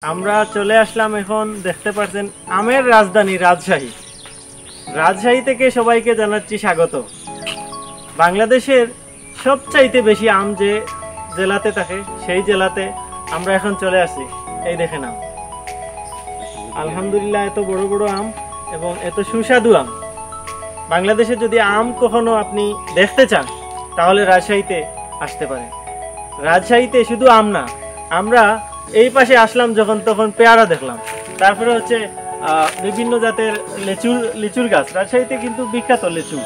আমরা চলে আসলাম এখন দেখতে পাচ্ছেন আমের রাজধানী রাজশাহী। রাজশাহী থেকে সবাইকে জানাচ্ছি স্বাগত। বাংলাদেশের সবচাইতে বেশি আম যে জেলাতে থাকে সেই জেলাতে আমরা এখন চলে আসি। এই দেখেন আম, আলহামদুলিল্লাহ এত বড় বড় আম এবং এত সুস্বাদু আম। বাংলাদেশে যদি আম কখনো আপনি দেখতে চান তাহলে রাজশাহীতে আসতে পারেন। রাজশাহীতে শুধু আম না, আমরা এই পাশে আসলাম যখন তখন পেয়ারা দেখলাম, তারপরে হচ্ছে বিভিন্ন জাতের লিচুর গাছ। রাজশাহীতে কিন্তু বিখ্যাত লিচু।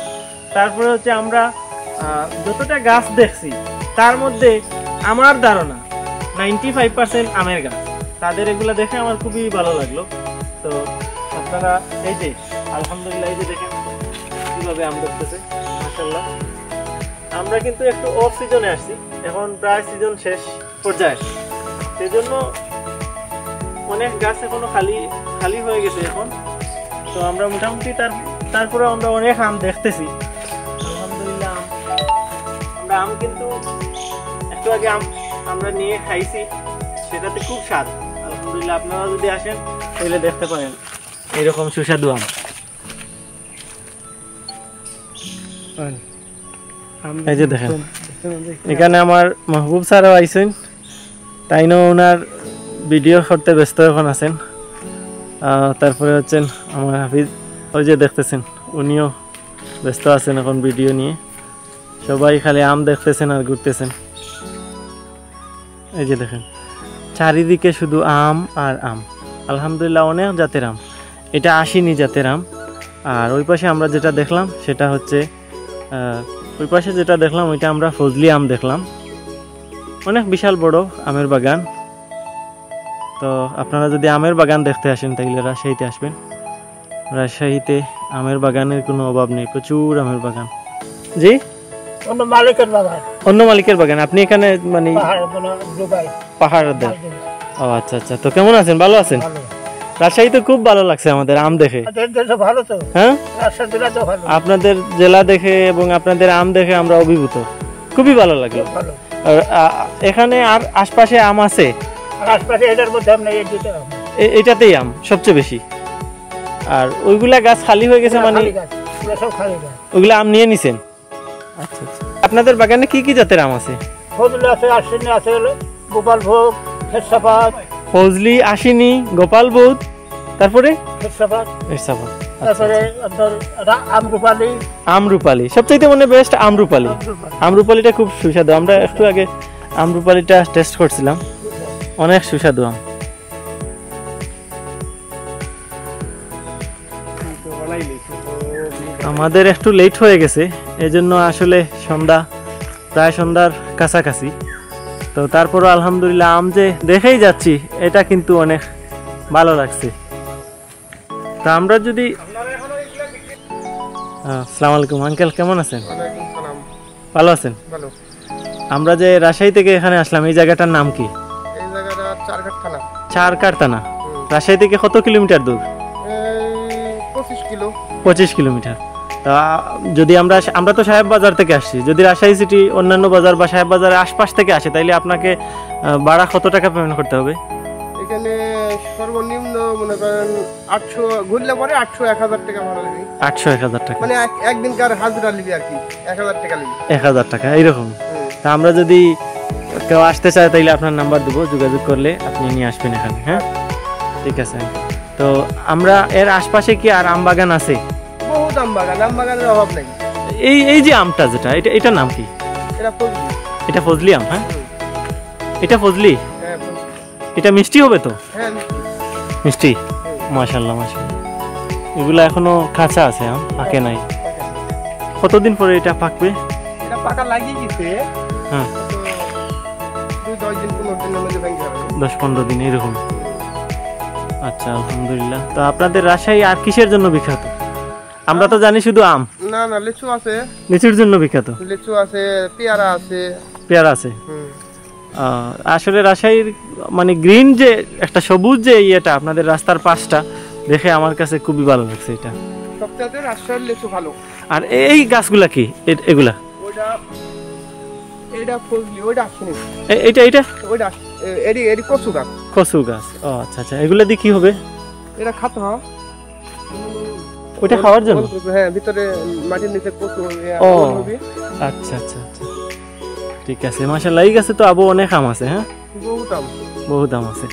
তারপরে হচ্ছে আমরা যতটা গাছ দেখছি তার মধ্যে আমার ধারণা 95% আমের গাছ। তাদের এগুলো দেখে আমার খুবই ভালো লাগলো। তো আপনারা এই যে আলহামদুলিল্লাহ এই যে দেখেন কিভাবে আম দেখতেছে, মাশাআল্লাহ। আমরা কিন্তু একটু অফ সিজনে আসছি, এখন প্রায় সিজন শেষ পর্যায়ে, সেজন্য অনেক গাছ এখনো খালি হয়ে গেছে এখন। তো আমরা মোটামুটি তারপরে আমরা অনেক আম দেখতেছি, আলহামদুলিল্লাহ। আমরা আম কিন্তু একটু আগে আমরা নিয়ে খাইছি, সেটাতে খুব স্বাদ, আলহামদুলিল্লাহ। আপনারা যদি আসেন তাহলে দেখতে পারেন এইরকম সুস্বাদু আম। এই যে দেখেন এখানে আমার মাহবুব স্যারও আইছেন, তাই না ওনার ভিডিও করতে ব্যস্ত এখন আছেন। তারপরে হচ্ছেন আমার হাফিজ, ওই যে দেখতেছেন উনিও ব্যস্ত আছেন এখন ভিডিও নিয়ে। সবাই খালি আম দেখতেছেন আর ঘুরতেছেন। এই যে দেখেন চারিদিকে শুধু আম আর আম, আলহামদুলিল্লাহ অনেক জাতের আম। এটা আশিনি জাতের আম। আর ওই পাশে আমরা যেটা দেখলাম সেটা হচ্ছে ওই পাশে যেটা দেখলাম ওইটা আমরা ফজলি আম দেখলাম, অনেক বিশাল বড় আমের বাগান। তো আপনারা যদি আমের বাগান দেখতে আসেন তাহলে রাজশাহীতে আসবেন। রাজশাহীতে আমের বাগানের কোনো অভাব নেই, প্রচুর আমের বাগান। জি, অন্য মালিকের বাগান। আপনি এখানে মানে পাহাড় দেন? ও আচ্ছা আচ্ছা। তো কেমন আছেন? ভালো আছেন? রাজশাহীতে খুব ভালো লাগছে আমাদের আম দেখে। হ্যাঁ, আপনাদের জেলা দেখে এবং আপনাদের আম দেখে আমরা অভিভূত, খুবই ভালো লাগলো। এখানে আর আশপাশে আম আছে? এটাতেই আম সবচেয়ে বেশি। আর ওইগুলা গাছ খালি হয়ে গেছে, মানে ওইগুলা আম নিয়ে নিছেন? আচ্ছা আচ্ছা। আপনাদের বাগানে কি কি জাতের আম আছে? ফজলি, আশিনি, গোপালভোগ, তারপরে আমরুপালি। সবচাইতে মনে বেস্ট আমরুপালি। আমরুপালিটা খুব সুস্বাদু। আমরা একটু আগে আমরুপালিটা টেস্ট করছিলাম, অনেক সুস্বাদু আম। আমাদের একটু লেট হয়ে গেছে, এজন্য আসলে প্রায় সন্ধ্যার কাছাকাছি। তো তারপরও আলহামদুলিল্লাহ আম যে দেখেই যাচ্ছি এটা কিন্তু অনেক ভালো লাগছে। তা আমরা যদি আসসালামু আলাইকুম আঙ্কেল, কেমন আছেন? ভালো আছেন? আমরা যে রাজশাহী থেকে এখানে আসলাম, এই জায়গাটার নাম কি? এই জায়গাটা চারকার থানা। রাজশাহী থেকে কত কিলোমিটার দূর? 25 কিলোমিটার। তা যদি আমরা তো সাহেব বাজার থেকে আসছি, যদি রাজশাহী সিটি অন্যান্য বাজার বা সাহেব বাজারের আশপাশ থেকে আসে তাইলে আপনাকে ভাড়া কত টাকা পেমেন্ট করতে হবে? এখানে সর্বনিম্ন মনে করেন 800 ঘুরলে পরে 800-1000 টাকা ভাড়া লাগবে। 800-1000 টাকা মানে একদিনকার হাজিরা লিবি আর কি, 1000 টাকা লিবি। 1000 টাকা এইরকম। তা আমরা যদি কেউ আসতে চায় তাইলে আপনার নাম্বার দেবো, যোগাযোগ করলে আপনি নিয়ে আসবেন এখানে। হ্যাঁ, ঠিক আছে। তো আমরা এর আশপাশে কি আর আম বাগান আছে? বহুত আম বাগানের অভাব নেই। এই যে আমটা যেটা, এটার নাম কি? এটা ফজলি আম। হ্যাঁ, এটা ফজলি। এটা মিষ্টি হবে তো? হ্যাঁ, মিষ্টি। মাশাআল্লাহ মাশাআল্লাহ। এগুলা এখনো কাঁচা আছে, আম পাকে নাই। কতদিন পরে এটা পাকবে? এটা পাকা লাগিয়ে গেছে। হ্যাঁ, 10-15 দিন এরকম। আচ্ছা, আলহামদুলিল্লাহ। তো আপনাদের রাজশাহী আর কিসের জন্য বিখ্যাত? আমরা তো জানি শুধু আম। না, লিচু আছে। লিচুর জন্য বিখ্যাত? লিচু আছে, পেয়ারা আছে। আসলে রাজশাহীর মানে গ্রিন যে একটা সবুজ যে ইয়েটা আপনাদের রাস্তার পাশটা দেখে আমার কাছে খুবই ভালো লাগছে। এটা সবচেয়ে রাজশাহীর লিচু ভালো। আর এই গাছগুলা কি? এগুলা এটা ফজলি, ওইটা আশিনি। এটা এরি এরি কচু গাছ। কচু গাছ, ও আচ্ছা আচ্ছা, এগুলো দিয়ে কি হবে? এটা খাতে হয়, ওইটা খাওয়ার জন্য? হ্যাঁ, ভিতরে মাটির নিচে কচু ও আচ্ছা আচ্ছা আচ্ছা, ঠিক আছে। মাশাআল্লাহ, এই গাছে তো আবু অনেক আম আছে। হ্যাঁ, বহুত আম, বহুত আম আছে।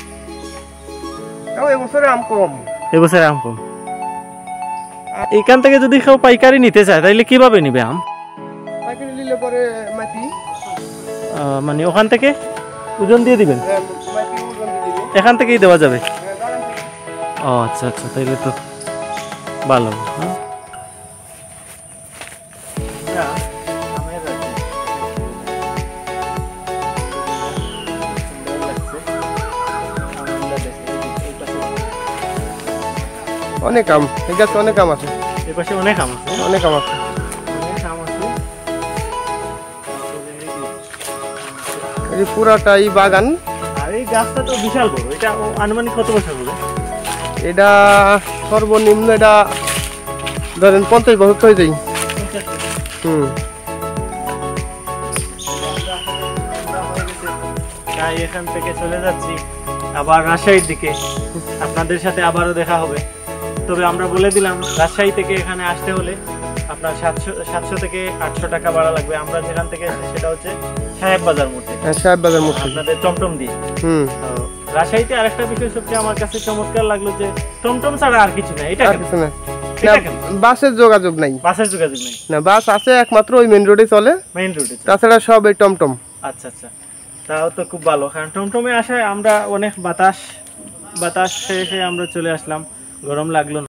এবছরে আম কম। এবছরে আম কম। এখান থেকে যদি কেউ পাইকারি নিতে চায় তাহলে কিভাবে নিবে আম? পাইকারি নিলে পরে মাটি, মানে ওখান থেকে ওজন দিয়ে দিবেন? মাটি ওজন দিয়ে দিবে। এখান থেকেই দেওয়া যাবে? হ্যাঁ, বাগান থেকে। ও আচ্ছা আচ্ছা, তাইলে তো ভালো। হ্যাঁ, অনেক আম, এই গাছে অনেক আম আছে। এই পাশে অনেক আম আছে। অনেক আম আছে। অনেক আম আছে। এই পুরাটাই বাগান। আর এই গাছটা তো বিশাল বড়, এটা আনুমানিক কত বছর হবে? এটা সর্বনিম্ন এটা ধরেন 50 বছর হয়ে যায়। হুম, তাই এখান থেকে চলে যাচ্ছি আবার রাজশাহীর দিকে। আপনাদের সাথে আবারও দেখা হবে। তবে আমরা বলে দিলাম, রাজশাহী থেকে এখানে আসতে হলে আপনার 700 থেকে 800 টাকা ভাড়া লাগবে। আমরা যেখান থেকে আসি সেটা হচ্ছে সাহেব বাজার মোড় থেকে, সাহেব বাজার মোড় থেকে। আপনাদের টমটম দিয়ে। হুম, তো রাজশাহীতে আরেকটা বিষয় সবচেয়ে আমার কাছে চমৎকার লাগলো যে টমটম ছাড়া আর কিছু নাই। এটা আর কেন? কিছু না। এটা কেন? বাসের যোগাযোগ নাই। বাসের যোগাযোগ নেই? না, বাস আছে একমাত্র ওই মেইন রোডে চলে, মেইন রোডে? তাছাড়া সব এই টমটম। আচ্ছা আচ্ছা, তাও তো খুব ভালো। কারণ টমটমে আসায় আমরা অনেক বাতাস শেষে আমরা চলে আসলাম, গরম লাগলো না।